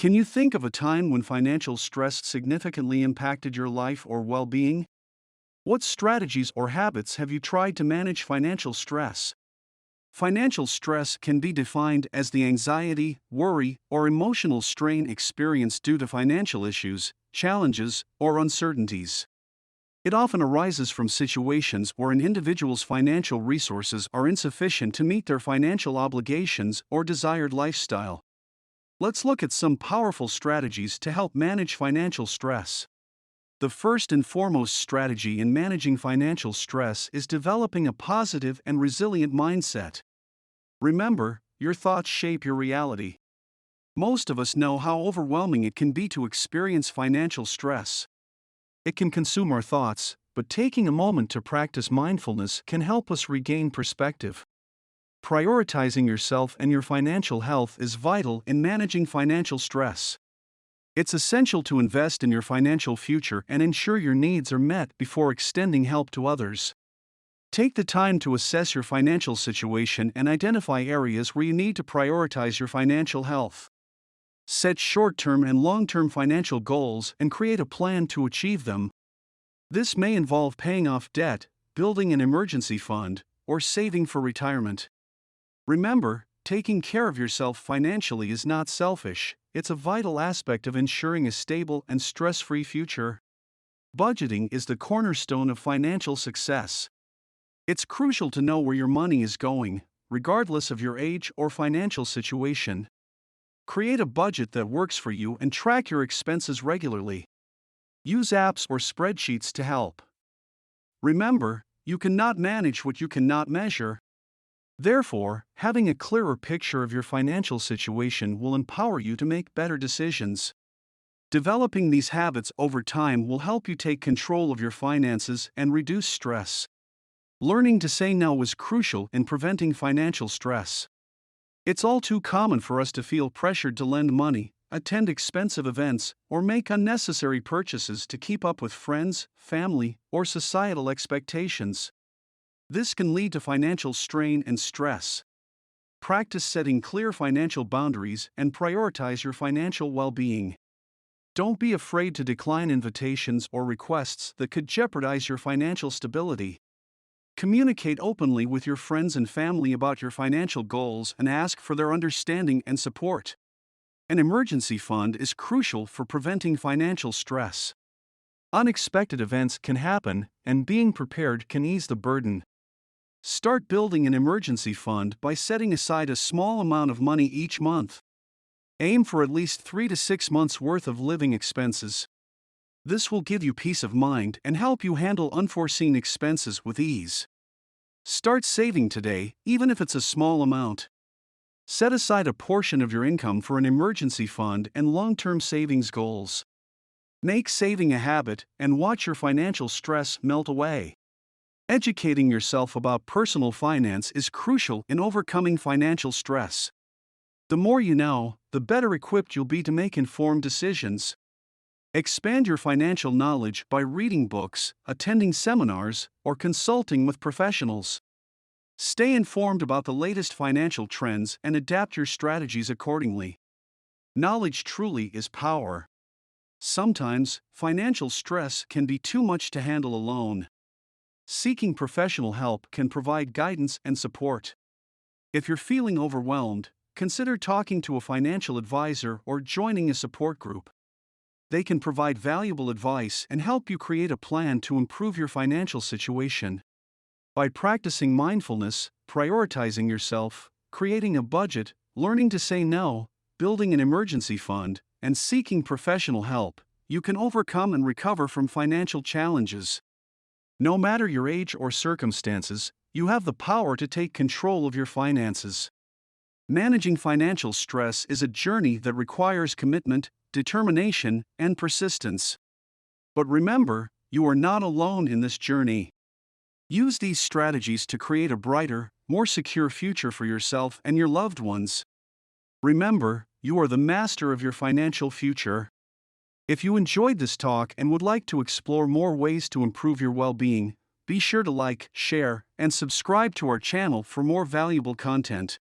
Can you think of a time when financial stress significantly impacted your life or well being? What strategies or habits have you tried to manage financial stress? Financial stress can be defined as the anxiety, worry, or emotional strain experienced due to financial issues, challenges, or uncertainties. It often arises from situations where an individual's financial resources are insufficient to meet their financial obligations or desired lifestyle. Let's look at some powerful strategies to help manage financial stress. The first and foremost strategy in managing financial stress is developing a positive and resilient mindset. Remember, your thoughts shape your reality. Most of us know how overwhelming it can be to experience financial stress. It can consume our thoughts, but taking a moment to practice mindfulness can help us regain perspective. Prioritizing yourself and your financial health is vital in managing financial stress. It's essential to invest in your financial future and ensure your needs are met before extending help to others. Take the time to assess your financial situation and identify areas where you need to prioritize your financial health. Set short-term and long-term financial goals and create a plan to achieve them. This may involve paying off debt, building an emergency fund, or saving for retirement. Remember, taking care of yourself financially is not selfish, it's a vital aspect of ensuring a stable and stress-free future. Budgeting is the cornerstone of financial success. It's crucial to know where your money is going, regardless of your age or financial situation. Create a budget that works for you and track your expenses regularly. Use apps or spreadsheets to help. Remember, you cannot manage what you cannot measure. Therefore, having a clearer picture of your financial situation will empower you to make better decisions. Developing these habits over time will help you take control of your finances and reduce stress. Learning to say no is crucial in preventing financial stress. It's all too common for us to feel pressured to lend money, attend expensive events, or make unnecessary purchases to keep up with friends, family, or societal expectations. This can lead to financial strain and stress. Practice setting clear financial boundaries and prioritize your financial well-being. Don't be afraid to decline invitations or requests that could jeopardize your financial stability. Communicate openly with your friends and family about your financial goals and ask for their understanding and support. An emergency fund is crucial for preventing financial stress. Unexpected events can happen, and being prepared can ease the burden. Start building an emergency fund by setting aside a small amount of money each month. Aim for at least 3 to 6 months' worth of living expenses. This will give you peace of mind and help you handle unforeseen expenses with ease. Start saving today, even if it's a small amount. Set aside a portion of your income for an emergency fund and long-term savings goals. Make saving a habit and watch your financial stress melt away. Educating yourself about personal finance is crucial in overcoming financial stress. The more you know, the better equipped you'll be to make informed decisions. Expand your financial knowledge by reading books, attending seminars, or consulting with professionals. Stay informed about the latest financial trends and adapt your strategies accordingly. Knowledge truly is power. Sometimes, financial stress can be too much to handle alone. Seeking professional help can provide guidance and support. If you're feeling overwhelmed, consider talking to a financial advisor or joining a support group. They can provide valuable advice and help you create a plan to improve your financial situation. By practicing mindfulness, prioritizing yourself, creating a budget, learning to say no, building an emergency fund, and seeking professional help, you can overcome and recover from financial challenges. No matter your age or circumstances, you have the power to take control of your finances. Managing financial stress is a journey that requires commitment, determination, and persistence. But remember, you are not alone in this journey. Use these strategies to create a brighter, more secure future for yourself and your loved ones. Remember, you are the master of your financial future. If you enjoyed this talk and would like to explore more ways to improve your well-being, be sure to like, share, and subscribe to our channel for more valuable content.